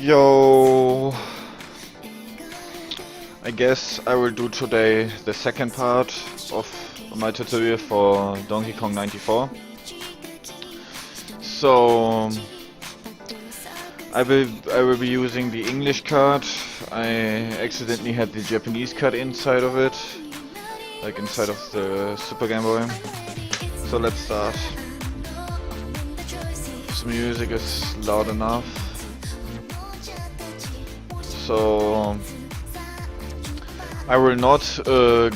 Yo, I guess I will do today the second part of my tutorial for Donkey Kong 94. So I will be using the English card. I accidentally had the Japanese card inside of it, like inside of the Super Game Boy. So let's start. The music is loud enough. So I will not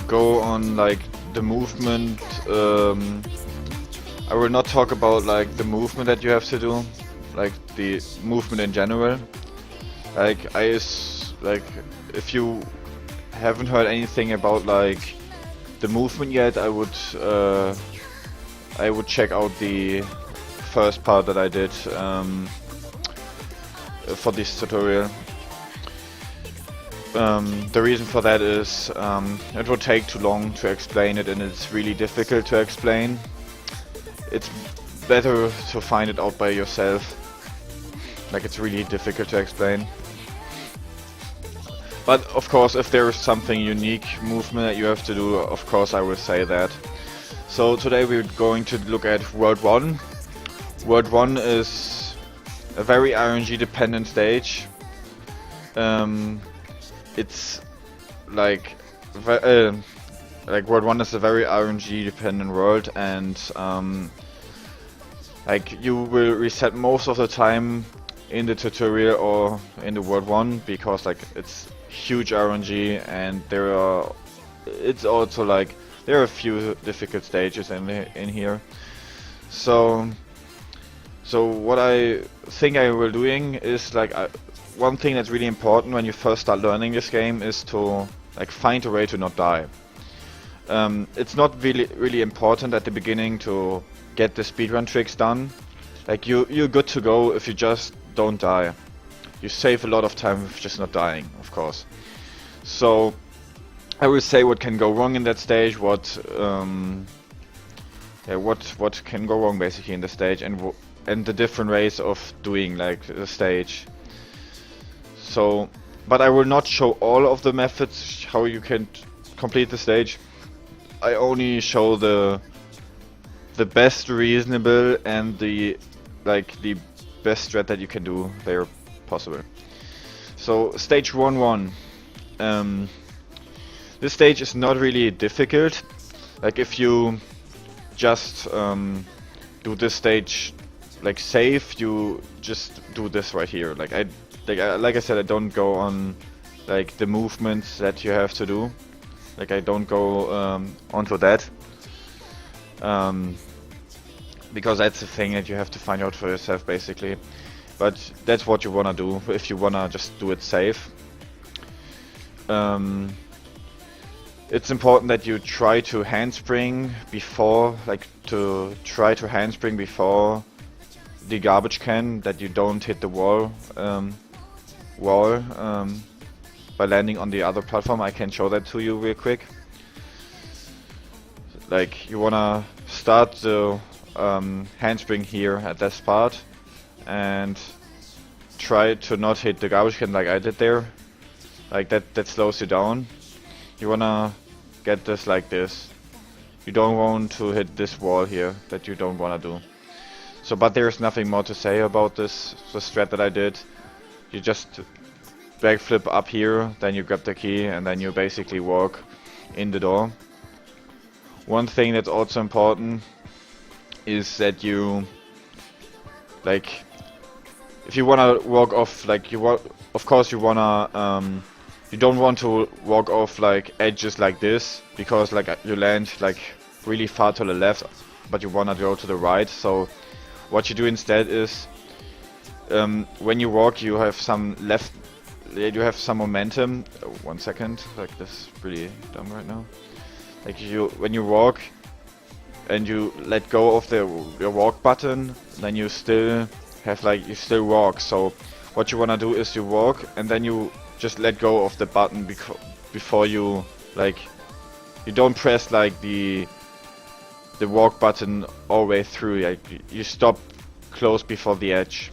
go on like the movement. I will not talk about like the movement that you have to do, like the movement in general. Like if you haven't heard anything about like the movement yet, I would check out the first part that I did for this tutorial. The reason for that is it would take too long to explain it, and it's really difficult to explain. It's better to find it out by yourself. Like, it's really difficult to explain. But of course, if there is something unique movement that you have to do, of course I will say that. So today we're going to look at World 1. World 1 is a very RNG dependent stage. It's like World 1 is a very RNG dependent world, and like you will reset most of the time in the tutorial or in the World 1 because like it's huge RNG, and it's also like there are a few difficult stages in here. So what I think I will doing is like one thing that's really important when you first start learning this game is to like find a way to not die. It's not really important at the beginning to get the speedrun tricks done. Like you're good to go if you just don't die. You save a lot of time with just not dying, of course. So I will say what can go wrong in that stage, what can go wrong basically in the stage, and the different ways of doing like the stage. So, but I will not show all of the methods how you can complete the stage. I only show the best reasonable and the best strat that you can do there possible. So stage 1-1. This stage is not really difficult. Like if you just do this stage like safe, you just do this right here. Like I said, I don't go on like the movements that you have to do. Like I don't go onto that because that's the thing that you have to find out for yourself basically. But that's what you wanna do if you wanna just do it safe. It's important that you try to handspring before, the garbage can, that you don't hit the wall by landing on the other platform. I can show that to you real quick. Like you wanna start the handspring here at this part and try to not hit the garbage can like I did there. Like that slows you down. You wanna get this like this. You don't want to hit this wall here that you don't wanna do. So, but there's nothing more to say about the strat that I did. You just backflip up here, then you grab the key, and then you basically walk in the door. One thing that's also important is that you, like, if you wanna walk off, like of course you wanna, you don't want to walk off like edges like this, because like you land like really far to the left, but you wanna go to the right. So what you do instead is, when you walk, you have some momentum. Oh, 1 second, like this is really dumb right now. Like when you walk and you let go of your walk button, then you still walk. So what you wanna do is you walk and then you just let go of the button before you you don't press like the walk button all the way through. Like you stop close before the edge.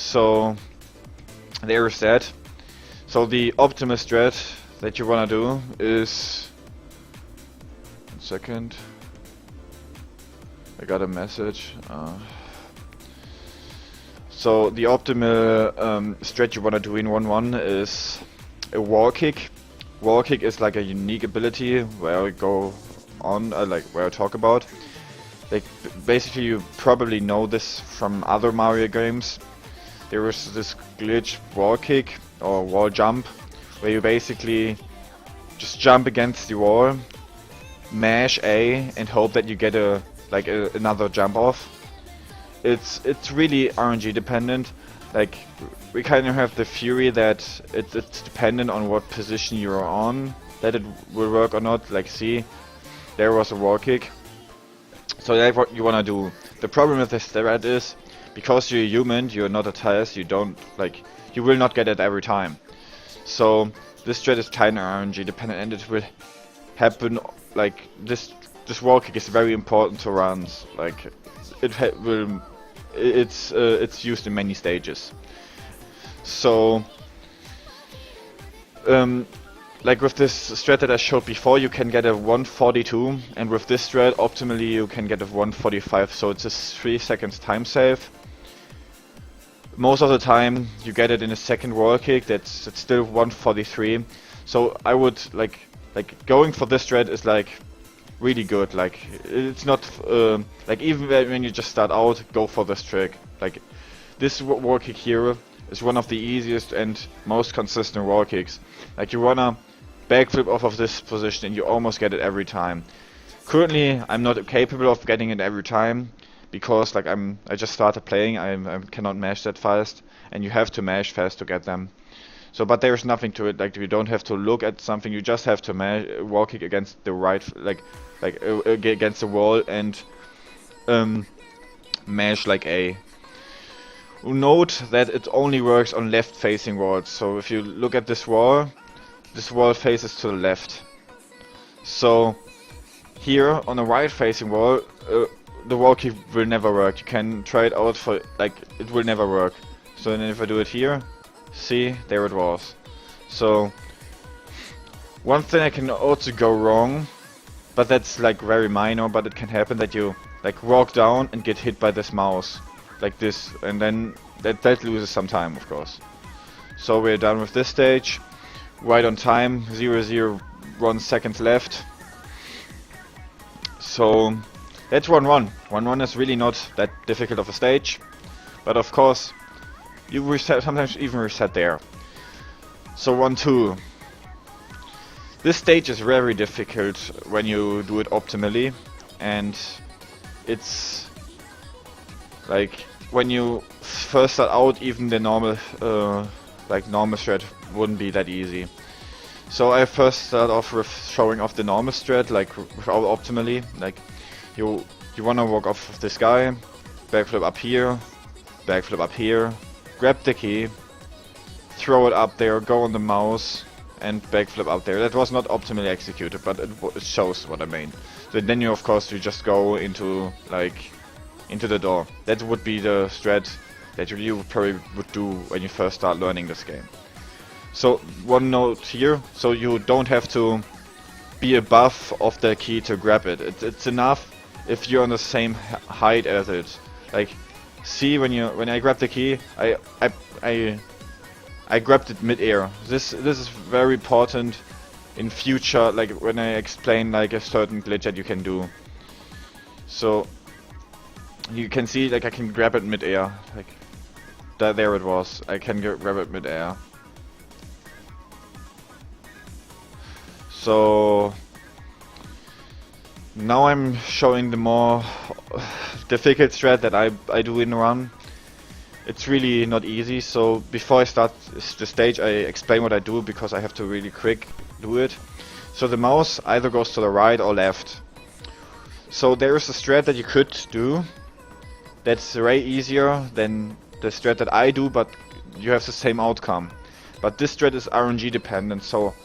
So there is that. So the optimal strat that you wanna do is... 1 second. I got a message. So the optimal strat you wanna do in 1-1 is a wall kick. Wall kick is like a unique ability where I go on, like where I talk about. Like basically, you probably know this from other Mario games. There is this glitch wall kick or wall jump, where you basically just jump against the wall, mash A, and hope that you get another jump off. It's really RNG dependent. Like we kind of have the theory that it's dependent on what position you're on that it will work or not. Like see, there was a wall kick. So that's what you wanna do. The problem with this strat is, because you're human, you're not a TAS, you will not get it every time. So this strat is kinda RNG dependent, and it will happen like this wall kick is very important to runs. Like it's used in many stages. So like with this strat that I showed before, you can get a 142, and with this strat, optimally you can get a 145, so it's a 3 seconds time save. Most of the time you get it in a second wall kick, it's still 143. So I would like going for this strat is like really good. Like it's not like even when you just start out, go for this trick. Like this wall kick here is one of the easiest and most consistent wall kicks. Like you wanna backflip off of this position and you almost get it every time. Currently I'm not capable of getting it every time because like I just started playing, I cannot mash that fast, and you have to mash fast to get them. So but there's nothing to it, like you don't have to look at something, you just have to mash wall kick against the right, against the wall and mash like A. Note that it only works on left facing walls, so if you look at this wall faces to the left. So here on the right facing wall, the wall kick will never work. You can try it out for it will never work. So then if I do it here, see, there it was. So one thing that can also go wrong, but that's like very minor, but it can happen that you like walk down and get hit by this mouse like this, and then that loses some time, of course. So we're done with this stage. Right on time, 0:01 seconds left. So that's 1-1. 1-1 is really not that difficult of a stage, but of course you reset, sometimes even reset there. So 1-2. This stage is very difficult when you do it optimally, and it's like when you first start out, even the normal normal strat wouldn't be that easy. So I first start off with showing off the normal strat, like without optimally. Like you wanna walk off of this guy, backflip up here, grab the key, throw it up there, go on the mouse, and backflip up there. That was not optimally executed, but it shows what I mean. So then you of course you just go into the door. That would be the strat that you probably would do when you first start learning this game. So one note here, so you don't have to be above of the key to grab it. It's enough if you're on the same height as it. Like, see, when I grab the key, I grabbed it mid-air. This is very important in future, like when I explain like a certain glitch that you can do. So you can see, like I can grab it mid-air, like there it was. I can grab it mid-air. So now I'm showing the more difficult strat that I do in run. It's really not easy, so before I start the stage I explain what I do, because I have to really quick do it. So the mouse either goes to the right or left. So there is a strat that you could do that's way easier than the strat that I do, but you have the same outcome. But this strat is RNG dependent, so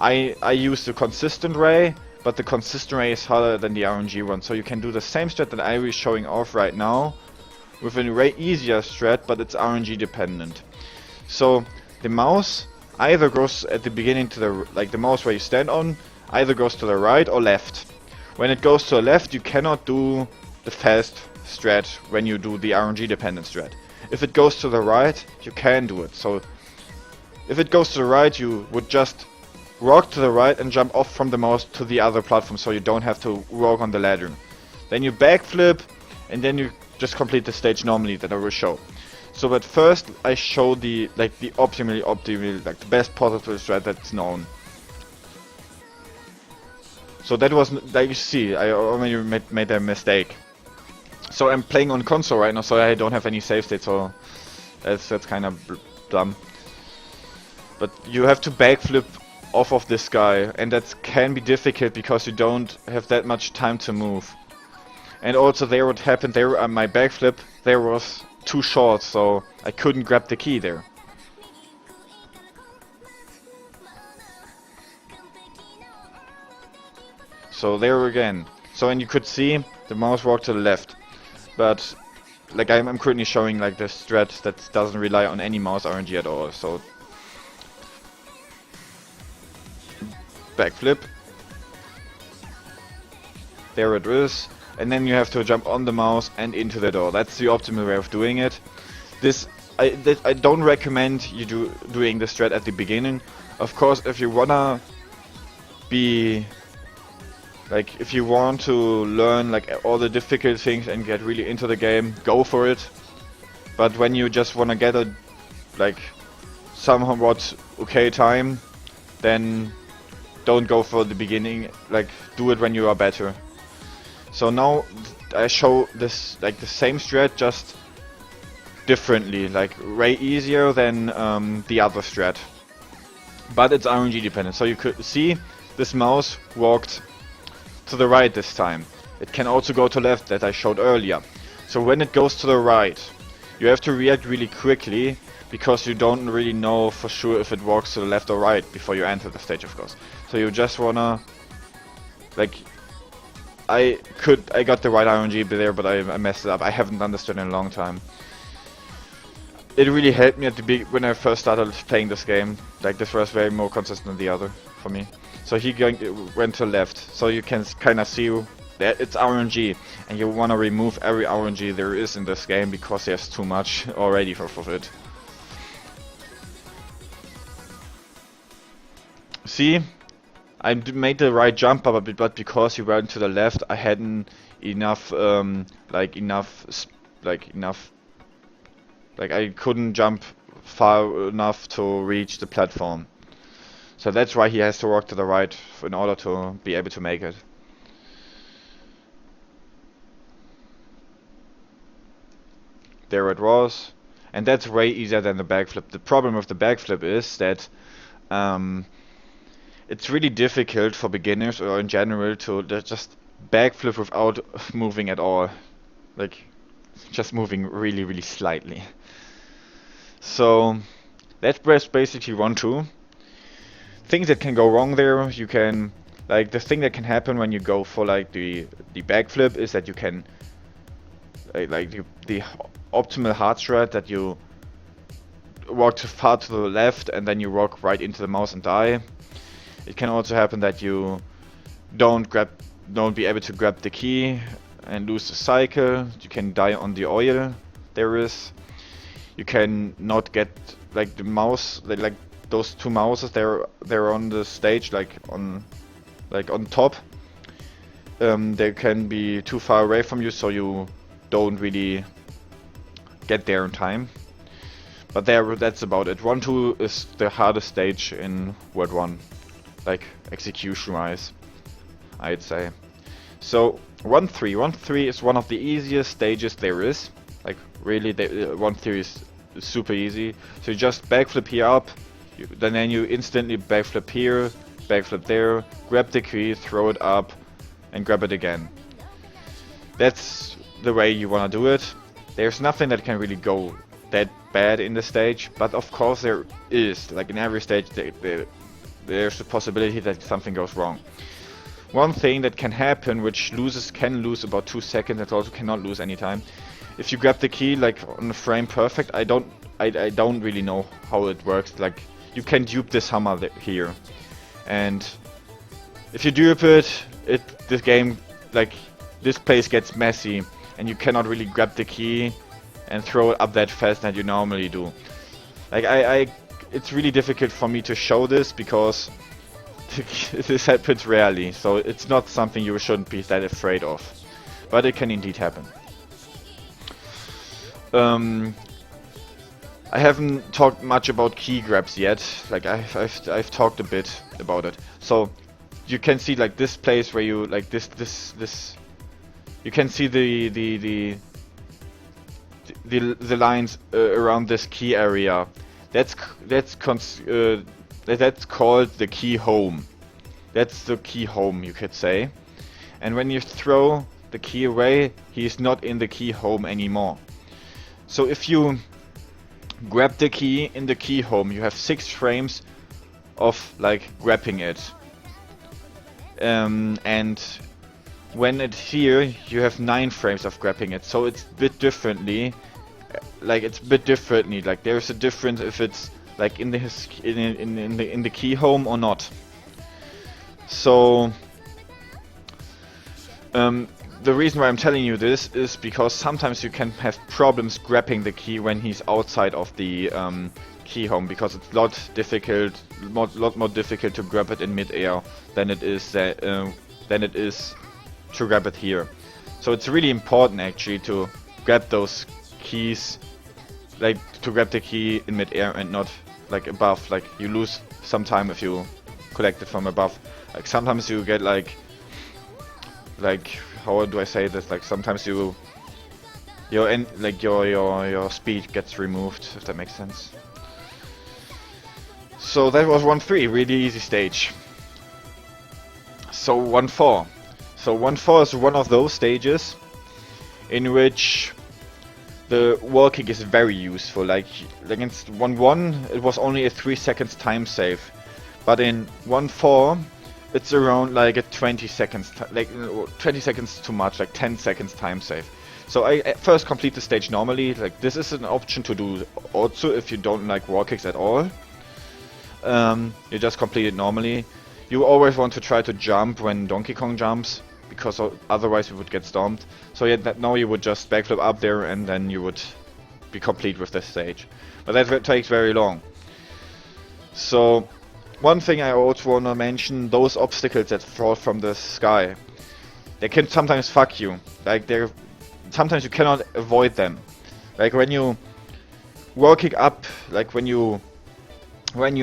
I use the consistent way, but the consistent way is harder than the RNG one. So you can do the same strat that I was showing off right now with a way easier strat, but it's RNG dependent. So the mouse either goes at the beginning to the, like the mouse where you stand on, either goes to the right or left. When it goes to the left, you cannot do the fast strat when you do the RNG dependent strat. If it goes to the right, you can do it. So if it goes to the right, you would just walk to the right and jump off from the mouse to the other platform, so you don't have to walk on the ladder. Then you backflip, and then you just complete the stage normally that I will show. So, but first I show the optimal, like the best possible strat that's known. So that was, like you see, I already made a mistake. So I'm playing on console right now, so I don't have any save state, so that's kind of dumb. But you have to backflip off of this guy, and that can be difficult because you don't have that much time to move. And also there what happened there, my backflip there was too short, so I couldn't grab the key there. So there again. So and you could see the mouse walked to the left. But like I'm currently showing like the strat that doesn't rely on any mouse RNG at all. So backflip. There it is. And then you have to jump on the mouse and into the door. That's the optimal way of doing it. I don't recommend you doing the strat at the beginning. Of course, if you wanna be like, if you want to learn like all the difficult things and get really into the game, go for it. But when you just wanna get a like somewhat okay time, then don't go for the beginning. Like, do it when you are better. So now I show this like the same strat, just differently, like way easier than the other strat. But it's RNG dependent. So you could see this mouse walked to the right this time. It can also go to left, that I showed earlier. So when it goes to the right, you have to react really quickly, because you don't really know for sure if it walks to the left or right before you enter the stage, of course. So you just wanna like, I got the right RNG there, but I messed it up. I haven't done this in a long time. It really helped me at the when I first started playing this game. Like, this was very more consistent than the other for me. So he went to left, so you can kind of see that it's RNG, and you want to remove every RNG there is in this game because there's too much already for it. See? I made the right jump, but because he went to the left, I hadn't enough, like I couldn't jump far enough to reach the platform. So that's why he has to walk to the right in order to be able to make it. There it was, and that's way easier than the backflip. The problem with the backflip is that it's really difficult for beginners or in general to just backflip without moving at all. Like, just moving really, really slightly. So that's basically 1-2. Things that can go wrong there, you can, like, the thing that can happen when you go for like the backflip is that you can like the optimal hard strat, that you walk too far to the left and then you walk right into the mouse and die. It can also happen that you don't be able to grab the key and lose the cycle. You can die on the oil there is. You can not get like the mouse, like those two mouses, they're on the stage, like on top. They can be too far away from you, so you don't really get there in time. But that's about it. 1-2 is the hardest stage in World 1. Like, execution-wise, I'd say. So 1-3 is one of the easiest stages there is. Like, really, 1-3 is super easy. So you just backflip here up, then you instantly backflip here, backflip there, grab the key, throw it up, and grab it again. That's the way you wanna do it. There's nothing that can really go that bad in the stage, but of course there is. Like, in every stage, there's a possibility that something goes wrong. One thing that can happen, which can lose about 2 seconds, and also cannot lose any time. If you grab the key like on the frame perfect, I don't I don't really know how it works. Like, you can dupe this hammer here, and if you dupe it, this game, like, this place gets messy, and you cannot really grab the key and throw it up that fast that you normally do. Like, it's really difficult for me to show this because this happens rarely, so it's not something you shouldn't be that afraid of. But it can indeed happen. I haven't talked much about key grabs yet. Like, I've talked a bit about it. So you can see, like, this place where you, like, this you can see the lines around this key area. That's called the key home. That's the key home, you could say. And when you throw the key away, he is not in the key home anymore. So if you grab the key in the key home, you have 6 frames of, like, grabbing it. And when it's here, you have 9 frames of grabbing it. So it's a bit differently. Like, it's a bit differently. Like, there's a difference if it's, like, in the key home or not. So the reason why I'm telling you this is because sometimes you can have problems grabbing the key when he's outside of the key home, because it's a lot more difficult to grab it in mid-air than it is to grab it here. So it's really important actually to grab those keys, like to grab the key in mid-air and not like above. Like, you lose some time if you collect it from above. Like, sometimes you get like how do I say this? Like, sometimes your speed gets removed, if that makes sense. So that was 1-3, really easy stage. So 1-4. So 1-4 is one of those stages in which the wall kick is very useful. Like against 1-1, it was only a 3 seconds time save, but in 1-4, it's around like a 20 seconds, like 20 seconds too much, like 10 seconds time save. So I first complete the stage normally. Like, this is an option to do also if you don't like wall kicks at all. You just complete it normally. You always want to try to jump when Donkey Kong jumps, because otherwise you would get stomped. So yeah, now you would just backflip up there and then you would be complete with this stage. But that takes very long. So one thing I also want to mention, those obstacles that fall from the sky, they can sometimes fuck you. Like, sometimes you cannot avoid them. Like, when you wall kick up, like when you're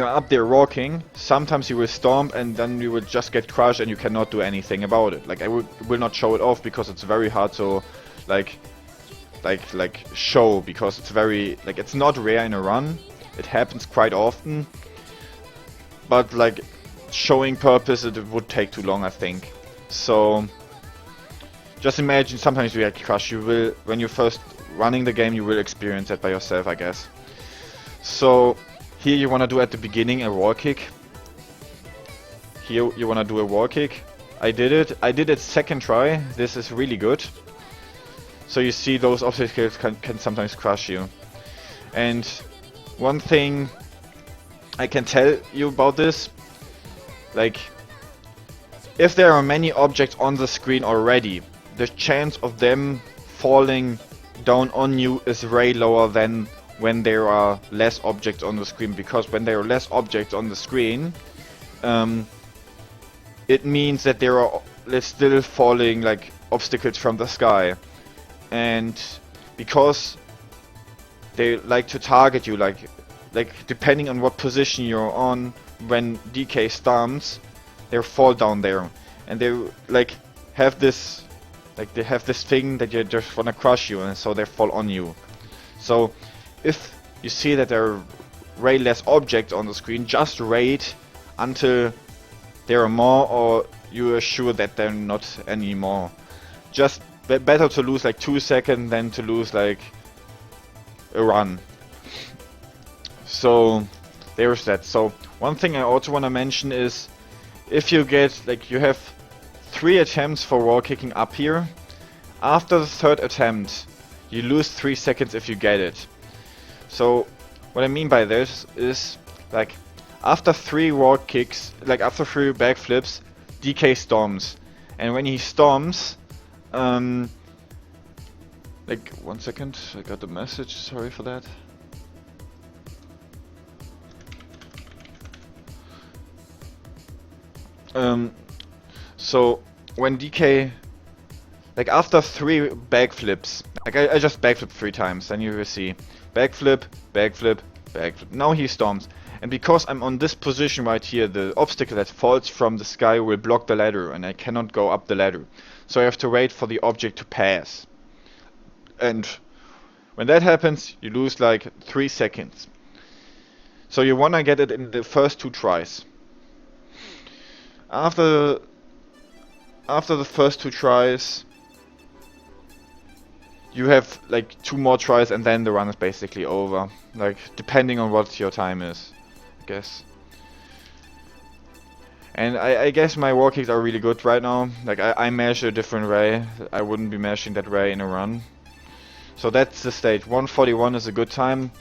up there walking, sometimes you will stomp and then you will just get crushed and you cannot do anything about it. Like, I will not show it off because it's very hard to like show, because it's very, like, it's not rare in a run. It happens quite often. But, like, showing purpose, it would take too long, I think. So just imagine sometimes you get crushed. You will, when you're first running the game, you will experience that by yourself, I guess. So here you want to do at the beginning a wall kick. Here you want to do a wall kick. I did it second try. This is really good. So you see, those obstacles can sometimes crush you. And one thing I can tell you about this, like, if there are many objects on the screen already, the chance of them falling down on you is way lower than when there are less objects on the screen, because when there are less objects on the screen, it means that there are still falling, like, obstacles from the sky. And because they like to target you, like depending on what position you're on, when DK stomps, they fall down there, and they have this thing that you just wanna crush you, and so they fall on you. So if you see that there are way less objects on the screen, just wait until there are more, or you are sure that there are not anymore. Just better to lose like 2 seconds than to lose like a run. So there's that. So one thing I also want to mention is, if you get, like, you have 3 attempts for wall kicking up here, after the 3rd attempt you lose 3 seconds if you get it. So What I mean by this is, like, after 3 walk kicks, like after 3 backflips, DK storms. And when he storms, like, 1 second, I got a message, sorry for that. So when DK, like after 3 backflips, like I just backflip 3 times, then you will see backflip, backflip, backflip. Now he storms. And because I'm on this position right here, the obstacle that falls from the sky will block the ladder and I cannot go up the ladder. So I have to wait for the object to pass. And when that happens, you lose like 3 seconds. So you wanna get it in the first 2 tries. After the first 2 tries, you have like 2 more tries and then the run is basically over. Like, depending on what your time is, I guess. And I guess my wall kicks are really good right now. Like, I measure a different way. I wouldn't be measuring that way in a run. So that's the stage. 141 is a good time.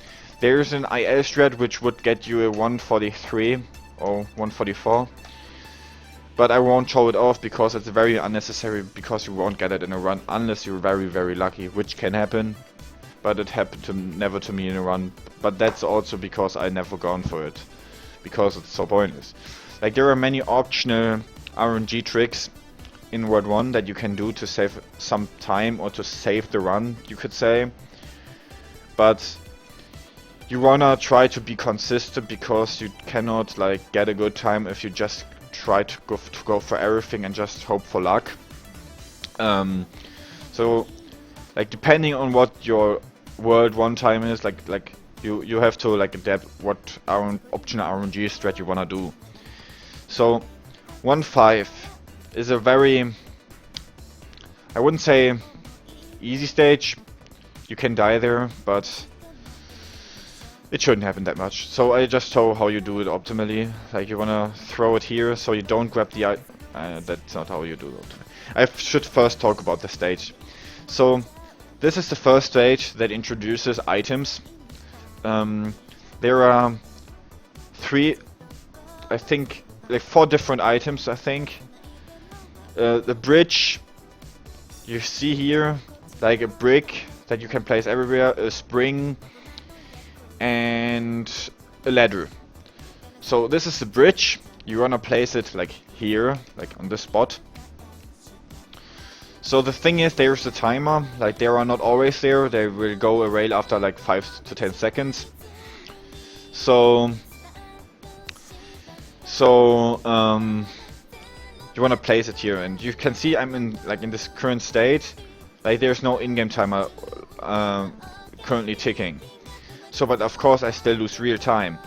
There's an IL strat which would get you a 143 or 144. But I won't show it off because it's very unnecessary, because you won't get it in a run unless you're very, very lucky, which can happen. But it happened never to me in a run. But that's also because I never gone for it, because it's so pointless. Like, there are many optional RNG tricks in World 1 that you can do to save some time or to save the run, you could say. But you wanna try to be consistent, because you cannot like get a good time if you just try to go for everything and just hope for luck. So like, depending on what your World 1 time is, like you have to like adapt what optional RNG strat you wanna do. So 1-5 is a very, I wouldn't say easy stage. You can die there, but it shouldn't happen that much. So I just show how you do it optimally. Like, you wanna throw it here so you don't grab the that's not how you do it optimally. I should first talk about the stage. So this is the first stage that introduces items. There are 3, I think, like 4 different items, I think. The bridge, you see here, like a brick that you can place everywhere, a spring, and a ladder. So this is the bridge. You wanna place it like here, like on this spot. So the thing is, there's a timer. Like, they are not always there. They will go away after like 5 to 10 seconds. So you wanna place it here, and you can see I'm in this current state. Like, there's no in-game timer currently ticking. So, but of course I still lose real time.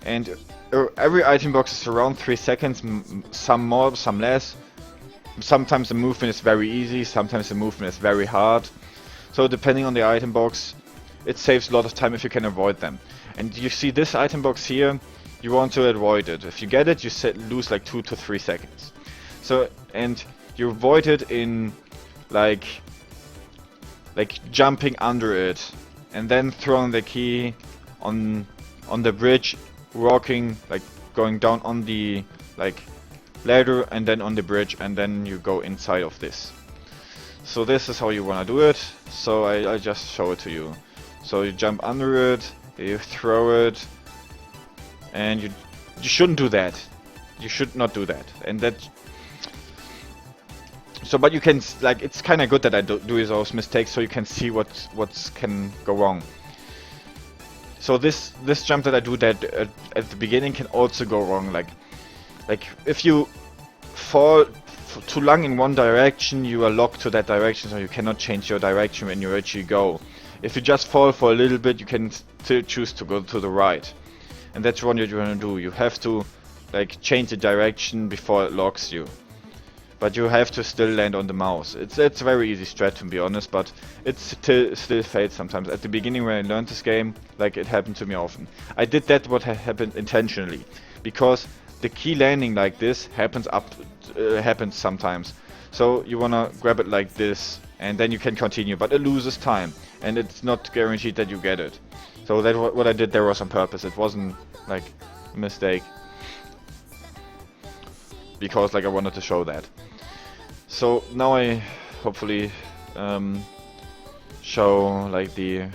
And every item box is around 3 seconds, some more, some less. Sometimes the movement is very easy, sometimes the movement is very hard. So depending on the item box, it saves a lot of time if you can avoid them. And you see this item box here, you want to avoid it. If you get it, you lose like 2 to 3 seconds. So, and you avoid it in like jumping under it, and then throwing the key on the bridge, walking, like going down on the like ladder, and then on the bridge, and then you go inside of this. So this is how you wanna do it. So I just show it to you. So you jump under it, you throw it, and you shouldn't do that. You should not do that. And that. So, but you can, like, it's kind of good that I do those mistakes, so you can see what can go wrong. So this jump that I do that at the beginning can also go wrong. Like if you fall too long in one direction, you are locked to that direction, so you cannot change your direction when you actually go. If you just fall for a little bit, you can still choose to go to the right, and that's what you're gonna do. You have to like change the direction before it locks you. But you have to still land on the mouse. It's a very easy strat, to be honest, but it still fails sometimes. At the beginning when I learned this game, like, it happened to me often. I did that what happened intentionally, because the key landing like this happens sometimes. So you wanna grab it like this, and then you can continue, but it loses time. and it's not guaranteed that you get it. So that what I did there was on purpose. It wasn't like a mistake, because like I wanted to show that. So now I hopefully show like the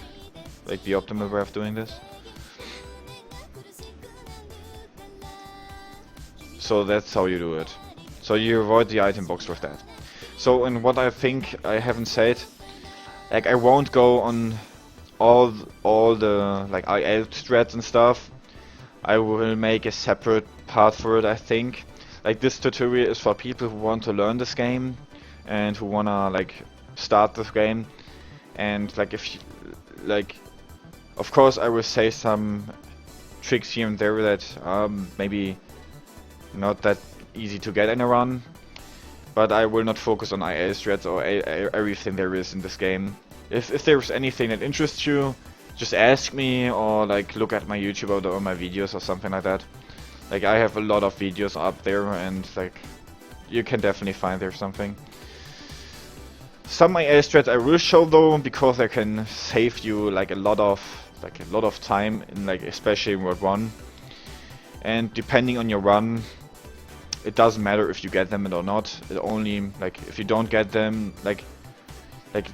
optimal way of doing this. So that's how you do it. So you avoid the item box with that. So, and what I think I haven't said, like I won't go on all the like IL strats and stuff. I will make a separate part for it, I think. Like this tutorial is for people who want to learn this game and who wanna like start this game. And like if you, like, of course I will say some tricks here and there that maybe not that easy to get in a run, but I will not focus on IL strats or everything there is in this game. If there's anything that interests you, just ask me or like look at my YouTube or my videos or something like that. Like I have a lot of videos up there, and like you can definitely find there something. Some IL strats I will show though, because they can save you like a lot of time in like especially in World 1. And depending on your run, it doesn't matter if you get them or not. It only like if you don't get them, like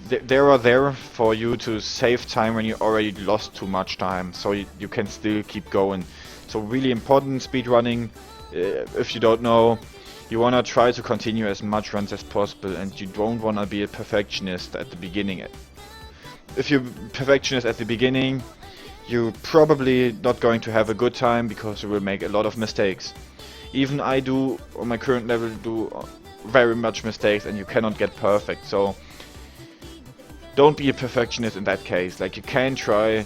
they are there for you to save time when you already lost too much time, so you can still keep going. So really important speedrunning. If you don't know, you wanna try to continue as much runs as possible, and you don't wanna be a perfectionist at the beginning. If you're perfectionist at the beginning, you're probably not going to have a good time because you will make a lot of mistakes. Even I do, on my current level, do very much mistakes, and you cannot get perfect. So don't be a perfectionist in that case. Like you can try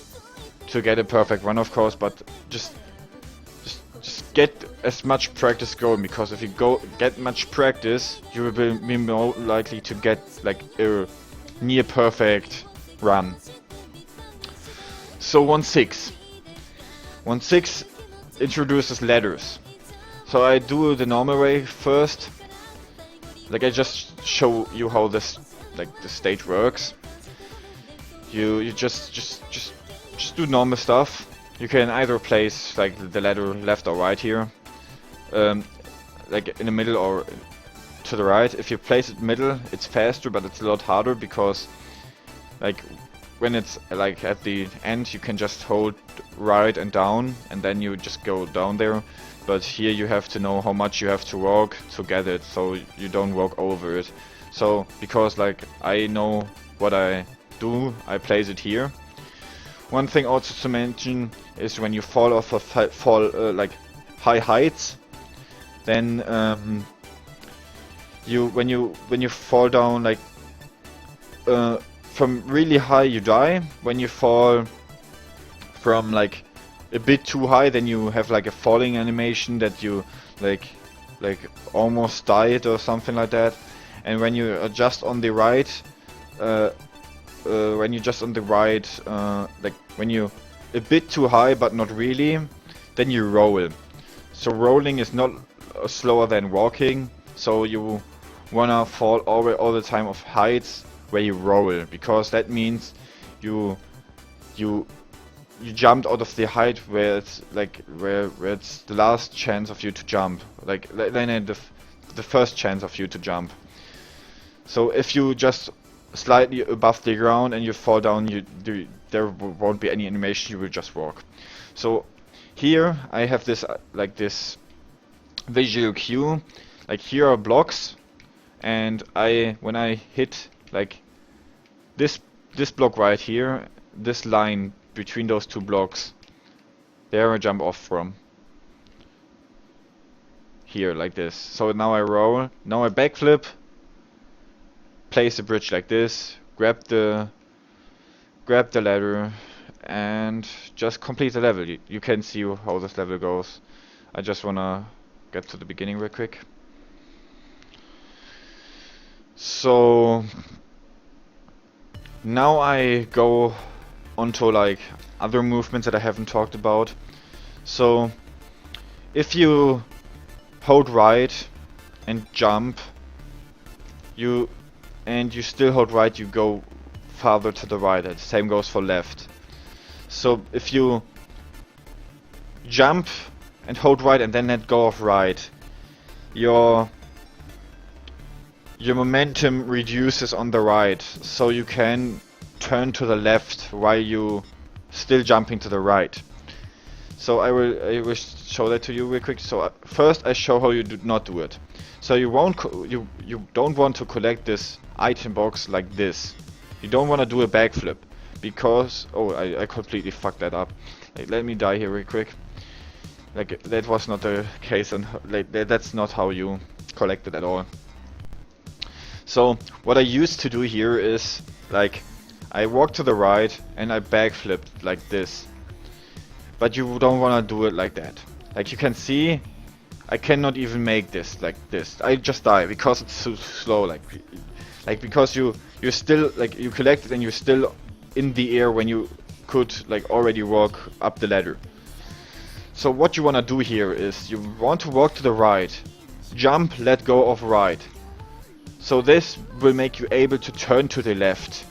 to get a perfect run, of course, but just get as much practice going, because if you get much practice, you will be more likely to get like a near perfect run. So 1.6 introduces ladders. So I do the normal way first. Like I just show you how this the stage works. You just do normal stuff. You can either place like the ladder left or right here, like in the middle or to the right. If you place it middle, it's faster, but it's a lot harder, because like when it's like at the end, you can just hold right and down, and then you just go down there. But here you have to know how much you have to walk to get it, so you don't walk over it. So because like I know what I do, I place it here. One thing also to mention is when you fall off of like high heights, then when you fall down like from really high, you die. When you fall from like a bit too high, then you have like a falling animation that you like almost died or something like that. And when you are just on the right, like when you a bit too high but not really, then you roll. So rolling is not slower than walking, so you wanna fall all the time of heights where you roll, because that means you jumped out of the height where it's like where it's the last chance of you to jump, like then the first chance of you to jump. So if you just slightly above the ground and you fall down, there won't be any animation, you will just walk. So here I have this like this visual cue, like here are blocks, and when I hit like this block right here, this line between those two blocks, there I jump off from. Here like this. So now I roll, now I backflip, place the bridge like this, grab the ladder, and just complete the level. You can see how this level goes. I just wanna get to the beginning real quick. So now I go onto like other movements that I haven't talked about. So if you hold right and jump, and you still hold right, you go farther to the right. The same goes for left. So if you jump and hold right and then let go of right, your momentum reduces on the right, so you can turn to the left while you still jumping to the right. So I will show that to you real quick. So first I show how you do not do it. So you don't want to collect this item box like this. You don't want to do a backflip because I completely fucked that up. Like, let me die here real quick. Like, that was not the case, and like that's not how you collect it at all. So what I used to do here is, like, I walk to the right and I backflipped like this. But you don't want to do it like that. Like you can see, I cannot even make this like this. I just die because it's so slow. Like because you're still, like, you collect it and you're still in the air when you could like already walk up the ladder. So what you want to do here is you want to walk to the right, jump, let go of right. So this will make you able to turn to the left.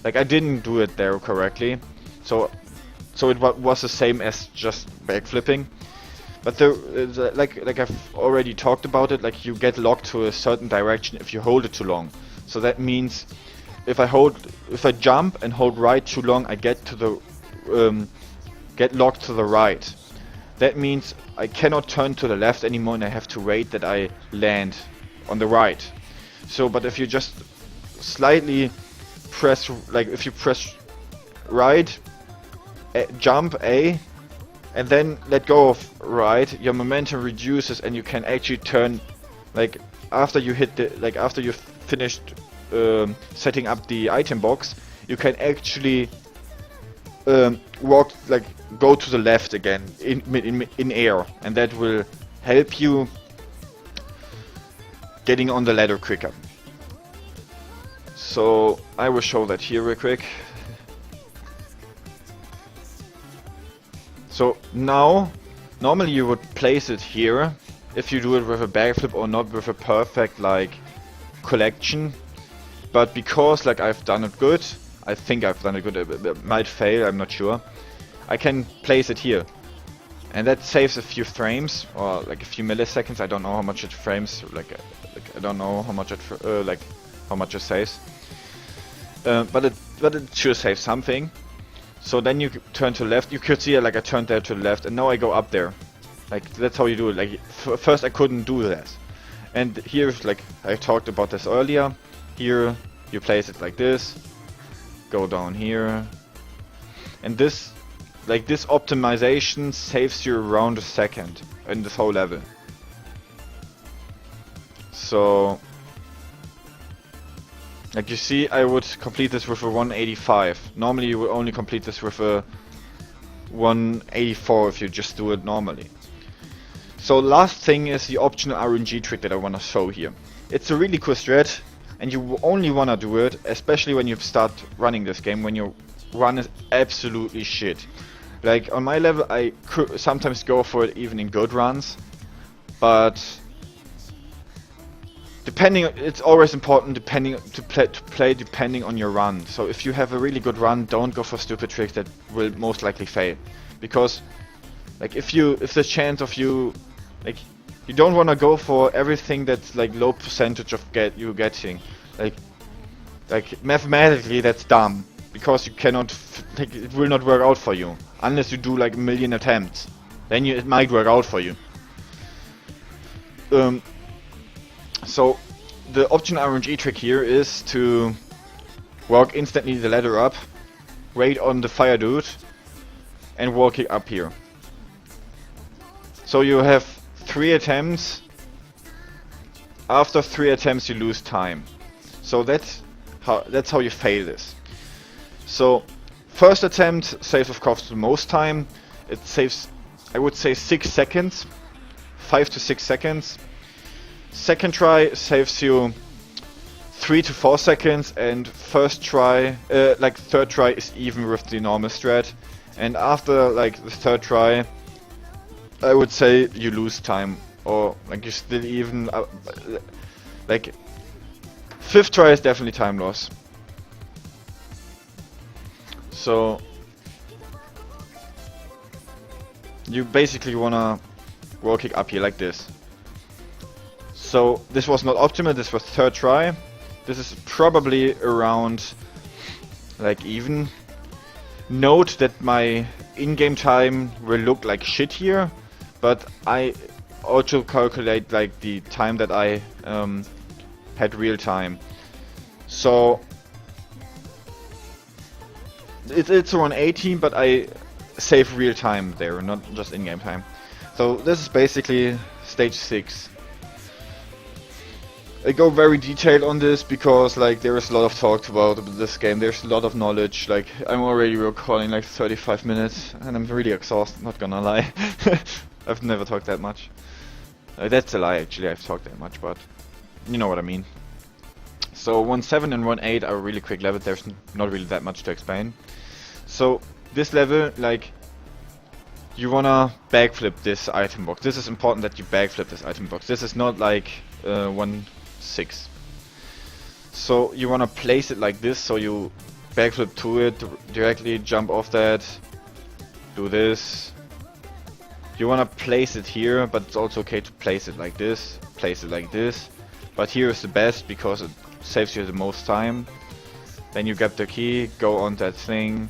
Like I didn't do it there correctly, so it was the same as just backflipping. But like I've already talked about it, like you get locked to a certain direction if you hold it too long. So that means if I jump and hold right too long, I get locked to the right. That means I cannot turn to the left anymore, and I have to wait that I land on the right. So, but if you just slightly press, like if you press right, jump A, and then let go of right, your momentum reduces and you can actually turn, like after you hit the, like after you've finished setting up the item box, you can actually walk, like go to the left again in air, and that will help you getting on the ladder quicker. So I will show that here real quick. So now, normally you would place it here if you do it with a backflip or not with a perfect like collection. But because like I've done it good, I think I've done it good, it might fail, I'm not sure. I can place it here. And that saves a few frames, or like a few milliseconds. I don't know how much it frames, like I don't know how much it how much it saves. But it sure saves something. So then you turn to the left. You could see like I turned there to the left, and now I go up there. Like that's how you do it. Like first I couldn't do that. And here, like I talked about this earlier. Here you place it like this. Go down here. And this, like this optimization saves you around a second in this whole level. So, like you see, I would complete this with a 185. Normally you would only complete this with a 184 if you just do it normally. So last thing is the optional RNG trick that I want to show here. It's a really cool strat, and you only want to do it, especially when you start running this game, when your run is absolutely shit. Like on my level I could sometimes go for it even in good runs, but depending, it's always important to play depending on your run. So if you have a really good run, don't go for stupid tricks that will most likely fail, because like if the chance of you, like you don't want to go for everything that's like low percentage of you getting, like mathematically that's dumb, because you cannot like, it will not work out for you unless you do like a million attempts. Then it might work out for you. So the optional RNG trick here is to walk instantly the ladder up, wait on the fire dude, and walk it up here. So you have 3 attempts. After 3 attempts you lose time. So that's how you fail this. So first attempt saves of course the most time. It saves, I would say, 6 seconds, 5 to 6 seconds. Second try saves you 3 to 4 seconds, and first try, like third try is even with the normal strat. And after like the third try, I would say you lose time, or like you still even like fifth try is definitely time loss. So you basically wanna wall kick up here like this. So this was not optimal, this was third try. This is probably around like even. Note that my in-game time will look like shit here, but I also calculate like the time that I had real time. So it's around 18, but I save real time there, not just in-game time. So this is basically stage 6. I go very detailed on this because like there is a lot of talk about this game, there's a lot of knowledge, like I'm already recording like 35 minutes and I'm really exhausted, not gonna lie. I've never talked that much. That's a lie actually, I've talked that much, but you know what I mean. So 1.7 and 1.8 are really quick levels, there's not really that much to explain. So this level, like, you wanna backflip this item box. This is important that you backflip this item box. This is not like 1.6. So you wanna place it like this, so you backflip to it, directly jump off that, do this. You wanna place it here, but it's also okay to place it like this, but here is the best because it saves you the most time. Then you grab the key, go on that thing,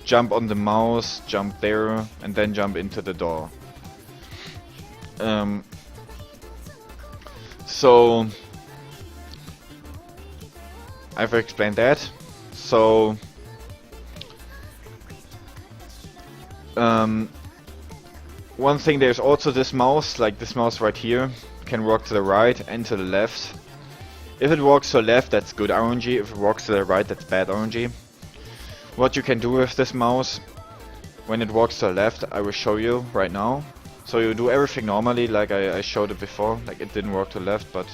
jump on the mouse, jump there, and then jump into the door. So I've explained that. So one thing, there's also this mouse, like this mouse right here, can walk to the right and to the left. If it walks to the left, that's good RNG. If it walks to the right, that's bad RNG. What you can do with this mouse, when it walks to the left, I will show you right now. So you do everything normally, like I showed it before, like it didn't work to the left, but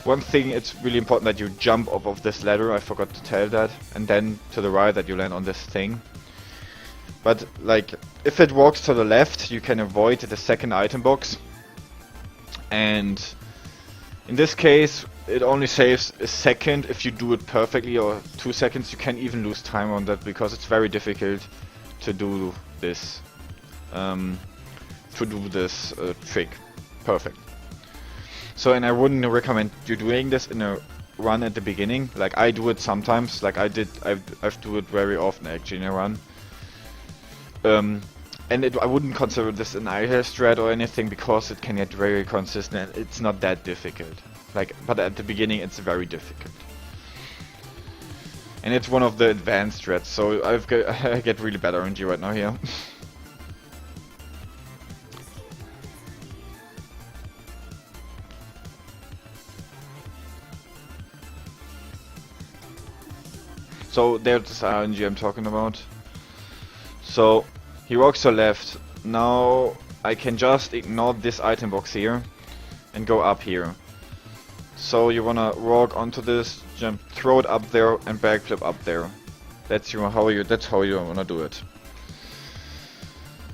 one thing, it's really important that you jump off of this ladder, I forgot to tell that, and then to the right that you land on this thing. But like, if it walks to the left, you can avoid the second item box, and in this case it only saves a second if you do it perfectly, or 2 seconds. You can even lose time on that because it's very difficult to do this trick perfect. So, and I wouldn't recommend you doing this in a run at the beginning. Like I do it sometimes, like I do it very often actually in a run. And I wouldn't consider this an idle strat or anything because it can get very consistent. It's not that difficult. Like, but at the beginning it's very difficult. And it's one of the advanced strats, so I get really bad RNG right now here. So there's this RNG I'm talking about. So he walks to left. Now I can just ignore this item box here and go up here. So you wanna walk onto this, jump, throw it up there, and backflip up there. That's how you wanna do it.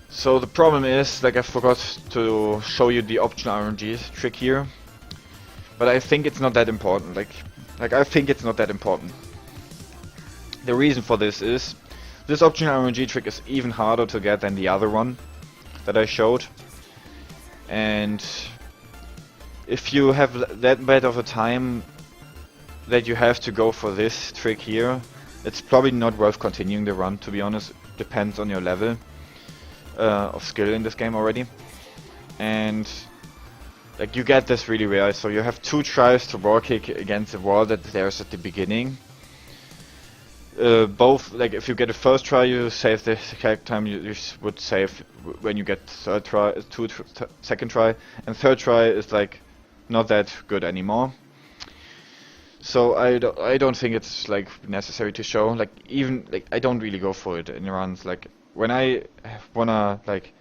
So the problem is, like I forgot to show you the optional RNG trick here, but I think it's not that important. Like I think it's not that important. The reason for this is, this optional RNG trick is even harder to get than the other one that I showed. And if you have that bad of a time that you have to go for this trick here, it's probably not worth continuing the run, to be honest. Depends on your level of skill in this game already. And like you get this really rare, so you have 2 tries to wall kick against the wall that there's at the beginning. Both, like if you get a first try, you save the correct time you would save when you get third try, second try, and third try is like not that good anymore. So I don't think it's like necessary to show. Like even like I don't really go for it in runs. Like when I wanna like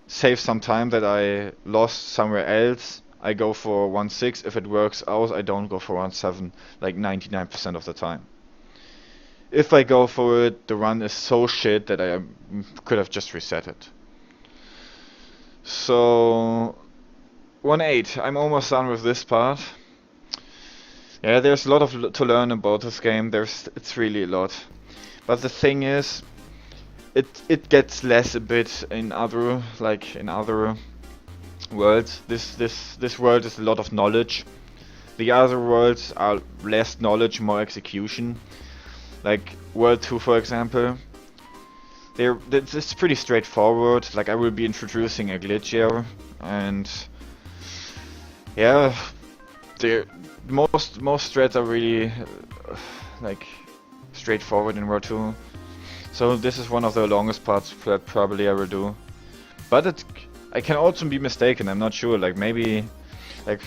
save some time that I lost somewhere else, I go for 1.6. If it works out, I don't go for 1.7 like 99% of the time. If I go for it, the run is so shit that I could have just reset it. So 1.8, I'm almost done with this part. Yeah, there's a lot to learn about this game. It's really a lot. But the thing is, it gets less a bit in other worlds. This world is a lot of knowledge. The other worlds are less knowledge, more execution. Like World 2, for example. It's pretty straightforward. Like I will be introducing a glitch here, and yeah, the most threads are really like straightforward in World 2. So this is one of the longest parts that probably I will do. But I can also be mistaken. I'm not sure. Like maybe, like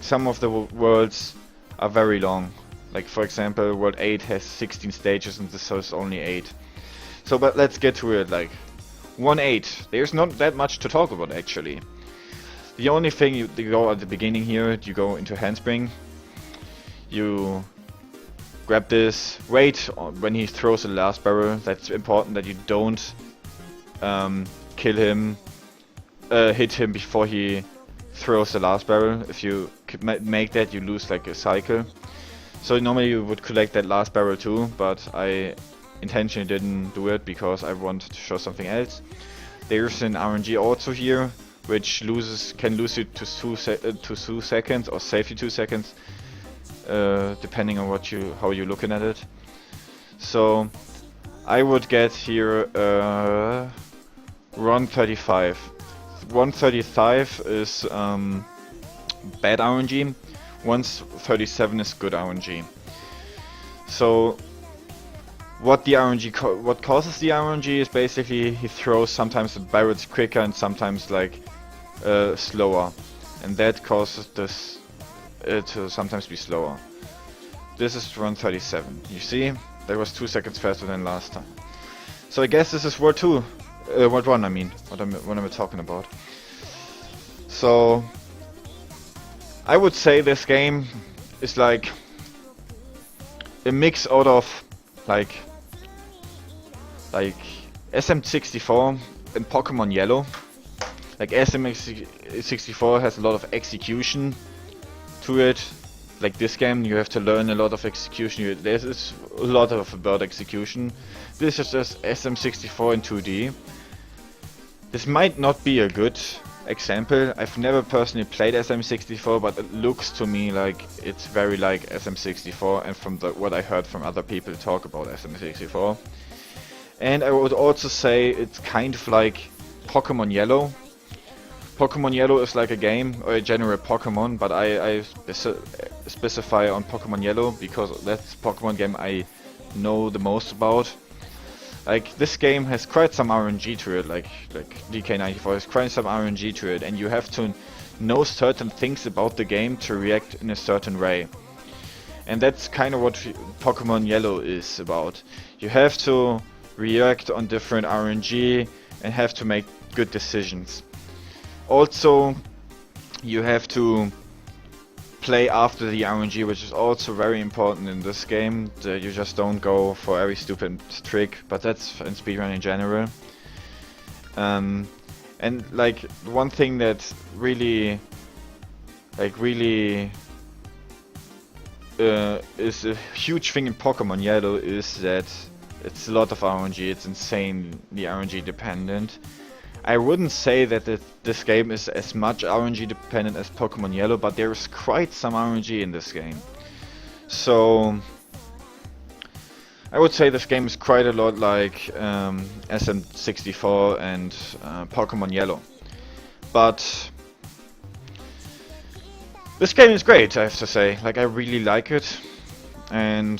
some of the worlds are very long. Like for example, World 8 has 16 stages and this has only 8. So but let's get to it. Like 1.8. There's not that much to talk about actually. The only thing you go at the beginning here, you go into handspring. You grab this, wait when he throws the last barrel. That's important that you don't kill him, hit him before he throws the last barrel. If you make that, you lose like a cycle. So normally you would collect that last barrel too, but I intentionally didn't do it because I wanted to show something else. There's an RNG also here, which can lose you to 2 seconds or save you 2 seconds. Depending on how you're looking at it. So I would get here 135. 135 is bad RNG. 137 is good RNG. So what causes the RNG is basically he throws sometimes the barrels quicker and sometimes like slower, and that causes this to sometimes be slower. This is 137. You see, that was 2 seconds faster than last time. So I guess this is World 2, World 1. I mean, what am I talking about? So I would say this game is like a mix out of like SM64 and Pokemon Yellow. Like SM64 has a lot of execution to it. Like this game, you have to learn a lot of execution. There's a lot about execution. This is just SM64 in 2D. This might not be a good example. I've never personally played SM64, but it looks to me like it's very like SM64, and from what I heard from other people talk about SM64. And I would also say it's kind of like Pokemon Yellow. Pokemon Yellow is like a game, or a general Pokemon, but I specify on Pokemon Yellow because that's the Pokemon game I know the most about. Like this game has quite some RNG to it, like DK94 has quite some RNG to it, and you have to know certain things about the game to react in a certain way. And that's kind of what Pokemon Yellow is about. You have to react on different RNG and have to make good decisions. Also, you have to play after the RNG, which is also very important in this game. You just don't go for every stupid trick, but that's in speedrun in general. And like one thing that really is a huge thing in Pokemon Yellow is that it's a lot of RNG. It's insanely RNG dependent. I wouldn't say that this game is as much RNG dependent as Pokemon Yellow, but there is quite some RNG in this game. So I would say this game is quite a lot like SM64 and Pokemon Yellow. But this game is great, I have to say. Like I really like it, and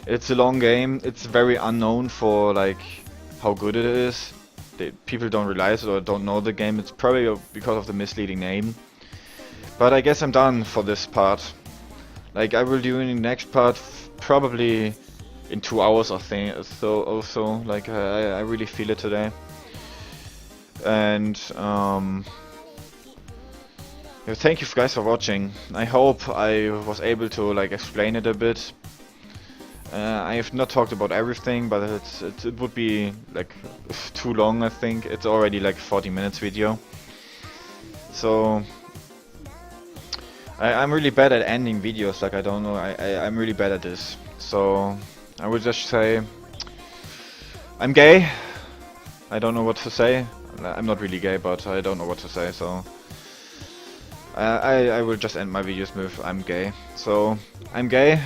it's a long game. It's very unknown for like how good it is. People don't realize it or don't know the game. It's probably because of the misleading name. But I guess I'm done for this part. Like I will do in the next part probably in 2 hours or so. Also, like I really feel it today. And yeah, thank you guys for watching. I hope I was able to like explain it a bit. I have not talked about everything, but it would be like too long. I think it's already like 40 minutes video. So I'm really bad at ending videos. Like I don't know. I'm really bad at this. So I would just say I'm gay. I don't know what to say. I'm not really gay, but I don't know what to say, so I will just end my videos with I'm gay. So I'm gay.